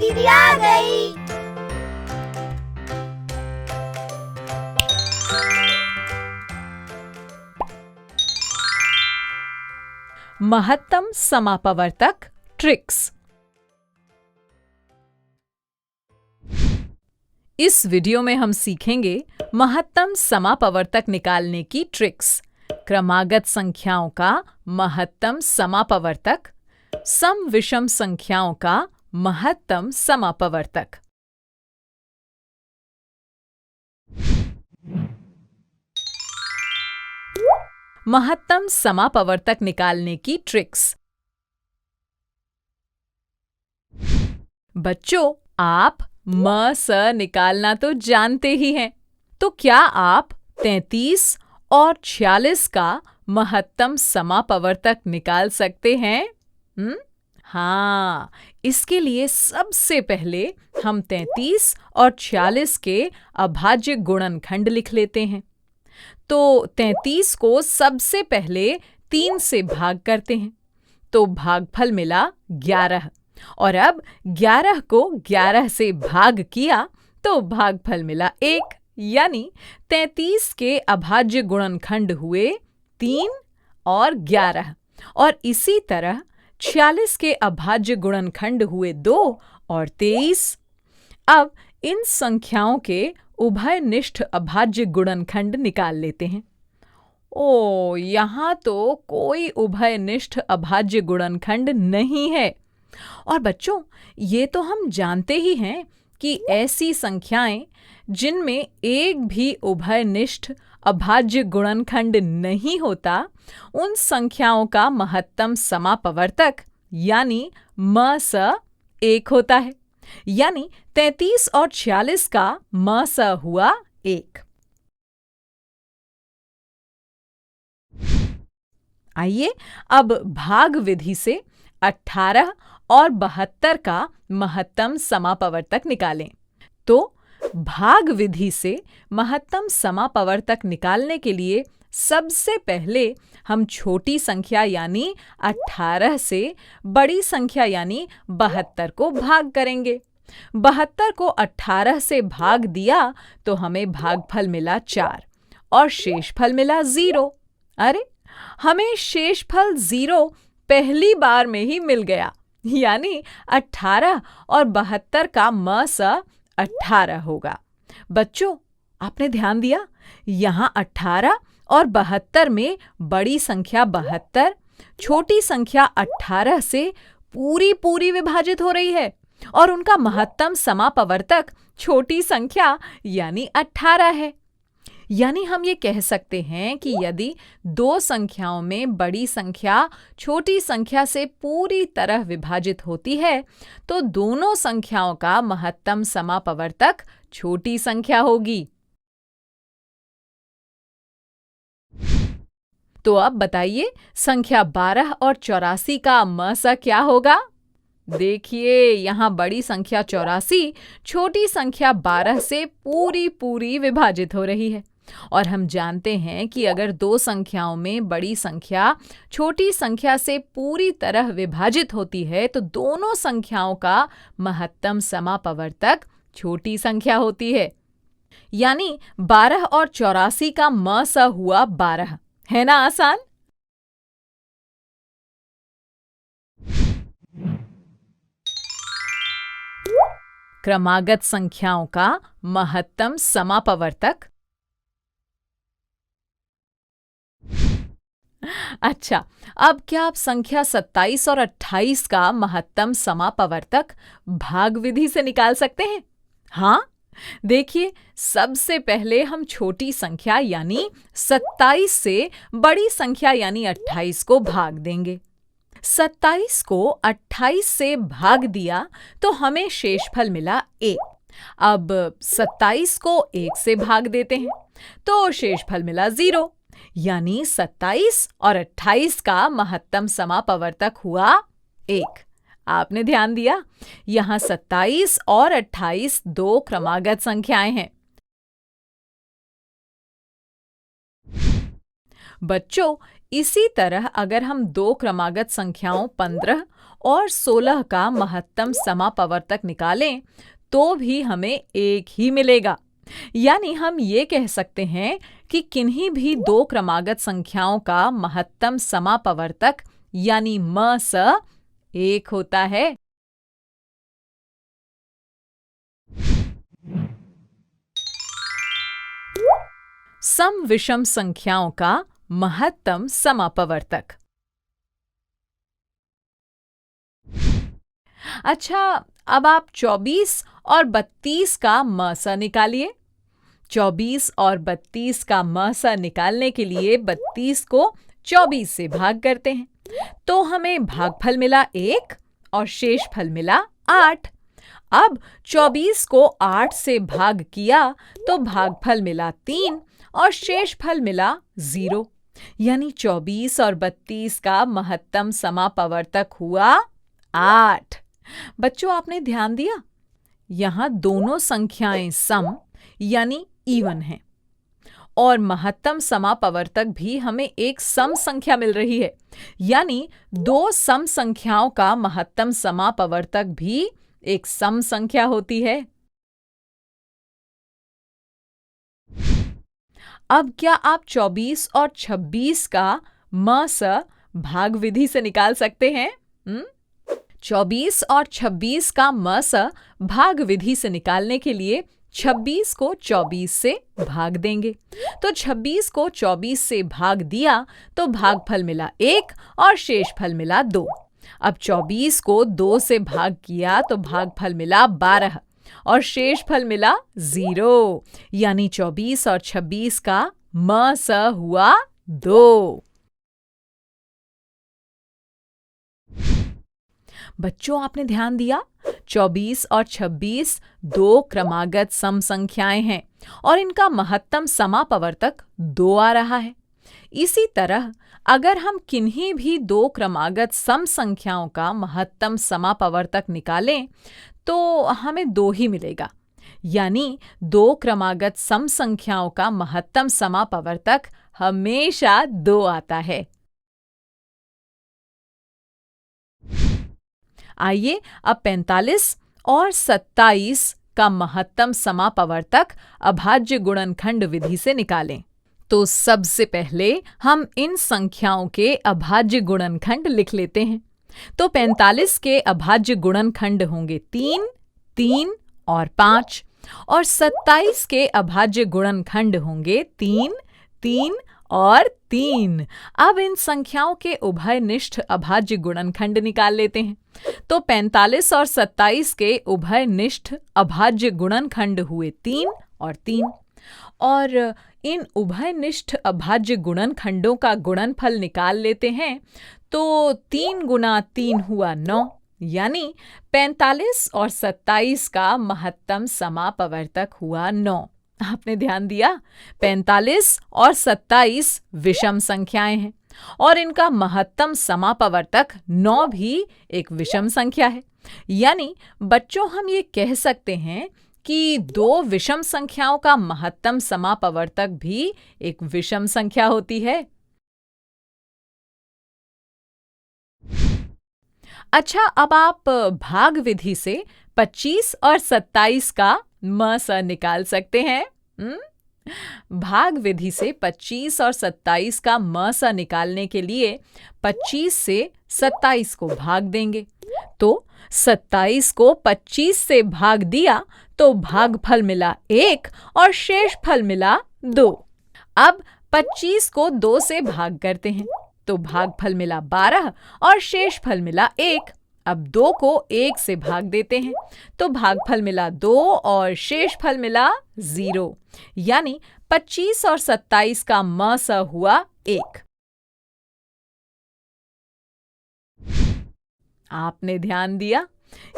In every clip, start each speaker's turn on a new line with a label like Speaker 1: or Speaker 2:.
Speaker 1: दीदी आ गई।
Speaker 2: महत्तम समापवर्तक ट्रिक्स। इस वीडियो में हम सीखेंगे महत्तम समापवर्तक निकालने की ट्रिक्स, क्रमागत संख्याओं का महत्तम समापवर्तक, सम विषम संख्याओं का महत्तम समापवर्तक। महत्तम समापवर्तक निकालने की ट्रिक्स। बच्चों, आप म स निकालना तो जानते ही हैं, तो क्या आप 33 और 46 का महत्तम समापवर्तक निकाल सकते हैं? हाँ, इसके लिए सबसे पहले हम 33 और 46 के अभाज्य गुणनखंड लिख लेते हैं। तो 33 को सबसे पहले 3 से भाग करते हैं, तो भागफल मिला 11। और अब 11 को 11 से भाग किया तो भागफल मिला 1, यानी 33 के अभाज्य गुणनखंड हुए 3 और 11। और इसी तरह 46 के अभाज्य गुणनखंड हुए 2 और 23। अब इन संख्याओं के उभयनिष्ठ अभाज्य गुणनखंड निकाल लेते हैं। यहाँ तो कोई उभयनिष्ठ अभाज्य गुणनखंड नहीं है। और बच्चों, ये तो हम जानते ही हैं कि ऐसी संख्याएं जिनमें एक भी उभयनिष्ठ अभाज्य गुणनखंड नहीं होता, उन संख्याओं का महत्तम समापवर्तक यानी म स 1 होता है। यानी 33 और 46 का म स हुआ 1। आइए अब भाग विधि से 18 और 72 का महत्तम समापवर्तक निकालें। तो भाग विधि से महत्तम समापवर्तक निकालने के लिए सबसे पहले हम छोटी संख्या यानी 18 से बड़ी संख्या यानी 72 को भाग करेंगे। 72 को 18 से भाग दिया तो हमें भागफल मिला 4 और शेषफल मिला 0। अरे, हमें शेषफल 0 पहली बार में ही मिल गया, यानी 18 और 72 का म स 18 होगा। बच्चों, आपने ध्यान दिया, यहाँ 18 और 72 में बड़ी संख्या 72 छोटी संख्या 18 से पूरी विभाजित हो रही है और उनका महत्तम समापवर्तक छोटी संख्या यानी 18 है। यानी हम ये कह सकते हैं कि यदि दो संख्याओं में बड़ी संख्या छोटी संख्या से पूरी तरह विभाजित होती है तो दोनों संख्याओं का महत्तम समापवर्तक छोटी संख्या होगी। तो अब बताइए, संख्या 12 और 84 का म स क्या होगा? देखिए, यहाँ बड़ी संख्या 84 छोटी संख्या 12 से पूरी विभाजित हो रही है और हम जानते हैं कि अगर दो संख्याओं में बड़ी संख्या छोटी संख्या से पूरी तरह विभाजित होती है तो दोनों संख्याओं का महत्तम समापवर्तक छोटी संख्या होती है। यानी 12 और 84 का म स हुआ 12। है ना आसान? क्रमागत संख्याओं का महत्तम समापवर्तक। अच्छा, अब क्या आप संख्या 27 और 28 का महत्तम समापवर्तक भाग विधि से निकाल सकते हैं? हाँ, देखिए, सबसे पहले हम छोटी संख्या यानी 27 से बड़ी संख्या यानी 28 को भाग देंगे। 27 को 28 से भाग दिया तो हमें शेषफल मिला 1। अब 27 को 1 से भाग देते हैं तो शेषफल मिला 0, यानी 27 और 28 का महत्तम समापवर्तक हुआ 1। आपने ध्यान दिया, यहाँ 27 और 28 दो क्रमागत संख्याएं हैं। बच्चों, इसी तरह अगर हम दो क्रमागत संख्याओं 15 और 16 का महत्तम समापवर्तक निकालें तो भी हमें एक ही मिलेगा। यानी हम ये कह सकते हैं कि किन्हीं भी दो क्रमागत संख्याओं का महत्तम समापवर्तक यानी मस एक होता है। सम विषम संख्याओं का महत्तम समापवर्तक। अच्छा, अब आप 24 और 32 का मस निकालिए। 24 और 32 का मस निकालने के लिए 32 को 24 से भाग करते हैं तो हमें भागफल मिला 1 और शेषफल मिला 8। अब 24 को 8 से भाग किया तो भागफल मिला 3 और शेषफल मिला 0। यानी 24 और 32 का महत्तम समापवर्तक हुआ 8। बच्चों, आपने ध्यान दिया, यहां दोनों संख्याएं सम यानी इवन हैं और महत्तम समापवर्तक भी हमें एक सम संख्या मिल रही है। यानी दो सम संख्याओं का महत्तम समापवर्तक भी एक सम संख्या होती है। अब क्या आप 24 और 26 का मस भाग विधि से निकाल सकते हैं? 24 और 26 का मस भाग विधि से निकालने के लिए 26 को 24 से भाग देंगे। तो 26 को 24 से भाग दिया तो भागफल मिला 1 और शेषफल मिला 2। अब 24 को 2 से भाग किया तो भागफल मिला 12 और शेषफल मिला 0। यानी 24 और 26 का मस हुआ 2। बच्चों, आपने ध्यान दिया, 24 और 26 दो क्रमागत सम संख्याएं हैं और इनका महत्तम समापवर्तक 2 आ रहा है। इसी तरह अगर हम किन्हीं भी दो क्रमागत सम संख्याओं का महत्तम समापवर्तक निकालें तो हमें 2 ही मिलेगा। यानी दो क्रमागत सम संख्याओं का महत्तम समापवर्तक हमेशा 2 आता है। आइए अब 45 और 27 का महत्तम समापवर्तक अभाज्य गुणनखंड विधि से निकालें। तो सबसे पहले हम इन संख्याओं के अभाज्य गुणनखंड लिख लेते हैं। तो 45 के अभाज्य गुणनखंड होंगे 3, 3 और 5 और 27 के अभाज्य गुणनखंड होंगे 3, 3 और 3। अब इन संख्याओं के उभयनिष्ठ अभाज्य गुणनखंड निकाल लेते हैं। तो 45 और 27 के उभयनिष्ठ अभाज्य गुणनखंड हुए 3 और 3 और इन उभयनिष्ठ अभाज्य गुणनखंडों का गुणनफल निकाल लेते हैं। तो 3 गुना 3 हुआ 9। यानी 45 और 27 का महत्तम समापवर्तक हुआ 9। आपने ध्यान दिया, 45 और 27 विषम संख्याएं हैं और इनका महत्तम समापवर्तक 9 भी एक विषम संख्या है। यानी बच्चों, हम ये कह सकते हैं कि दो विषम संख्याओं का महत्तम समापवर्तक भी एक विषम संख्या होती है। अच्छा, अब आप भाग विधि से 25 और 27 का मस निकाल सकते हैं। भाग विधि से 25 और 27 का मस निकालने के लिए 25 से 27 को भाग देंगे। तो 27 को 25 से भाग दिया तो भागफल मिला 1 और शेषफल मिला 2। अब 25 को 2 से भाग करते हैं तो भागफल मिला 12 और शेषफल मिला 1। अब 2 को 1 से भाग देते हैं तो भागफल मिला 2 और शेषफल मिला 0। यानी 25 और 27 का मस हुआ 1। आपने ध्यान दिया,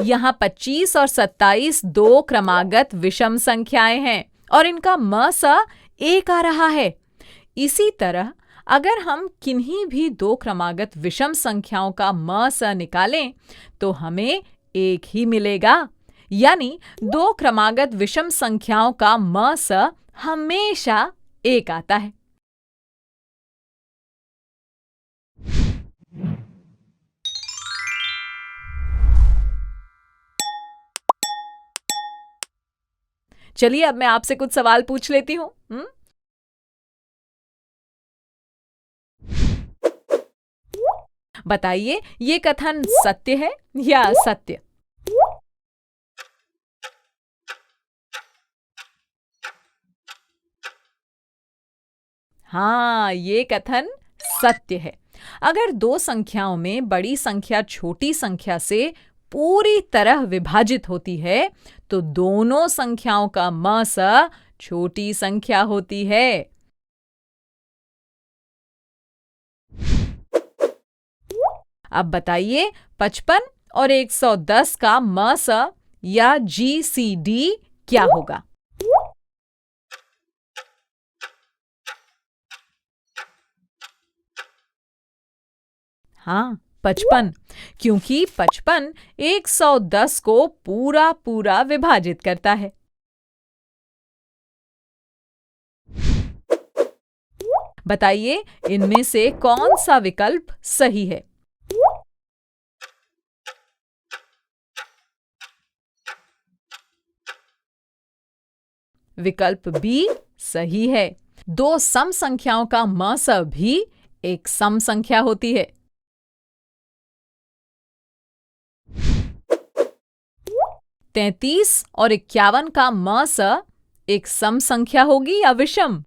Speaker 2: यहां 25 और 27 दो क्रमागत विषम संख्याएं हैं और इनका मस 1 आ रहा है। इसी तरह अगर हम किन्हीं भी दो क्रमागत विषम संख्याओं का मस निकालें तो हमें 1 ही मिलेगा। यानी दो क्रमागत विषम संख्याओं का मस हमेशा 1 आता है। चलिए अब मैं आपसे कुछ सवाल पूछ लेती हूँ। बताइए, ये कथन सत्य है या असत्य? हाँ, ये कथन सत्य है। अगर दो संख्याओं में बड़ी संख्या छोटी संख्या से पूरी तरह विभाजित होती है, तो दोनों संख्याओं का म स छोटी संख्या होती है। अब बताइए, 55 और 110 का म स या GCD क्या होगा? हाँ, 55, क्योंकि 55 110 को पूरा पूरा विभाजित करता है। बताइए, इनमें से कौन सा विकल्प सही है? विकल्प बी सही है। दो सम संख्याओं का म स भी एक सम संख्या होती है। 33 और 51 का म स एक सम संख्या होगी या विषम?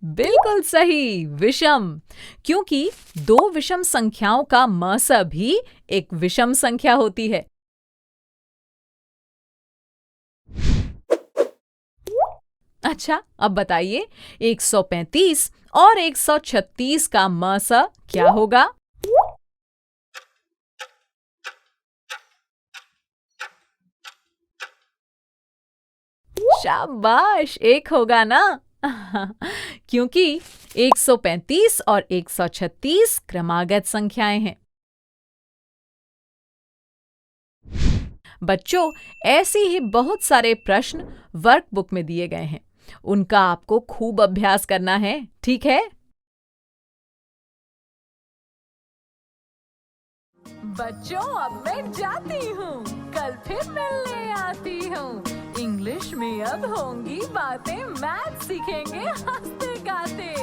Speaker 2: बिल्कुल सही, विषम, क्योंकि दो विषम संख्याओं का म स भी एक विषम संख्या होती है। अच्छा, अब बताइए, 135 और 136 का म स क्या होगा? शाबाश, एक होगा ना? क्योंकि 135 और 136 क्रमागत संख्याएं हैं। बच्चों, ऐसे ही बहुत सारे प्रश्न वर्कबुक में दिए गए हैं। उनका आपको खूब अभ्यास करना है, ठीक है? बच्चों, अब मैं जाती हूँ, कल फिर मिलने आती हूँ। इंग्लिश में अब होंगी बातें, मैथ सीखेंगे हंसते गाते।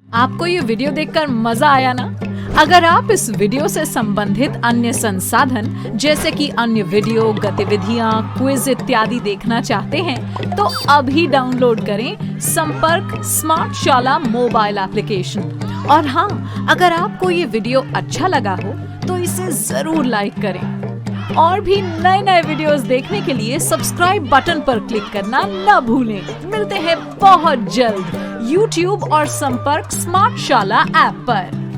Speaker 2: आपको ये वीडियो देखकर मजा आया ना? अगर आप इस वीडियो से संबंधित अन्य संसाधन जैसे कि अन्य वीडियो, गतिविधियां, क्विज इत्यादि देखना चाहते हैं, तो अभी डाउनलोड करें संपर्क स्मार्ट शाला मोबाइल एप्लीकेशन। और हाँ, अगर आपको ये वीडियो अच्छा लगा हो तो इसे जरूर लाइक करें। और भी नए नए वीडियोस देखने के लिए सब्सक्राइब बटन पर क्लिक करना न भूलें। मिलते हैं बहुत जल्द YouTube और संपर्क स्मार्ट शाला ऐप पर।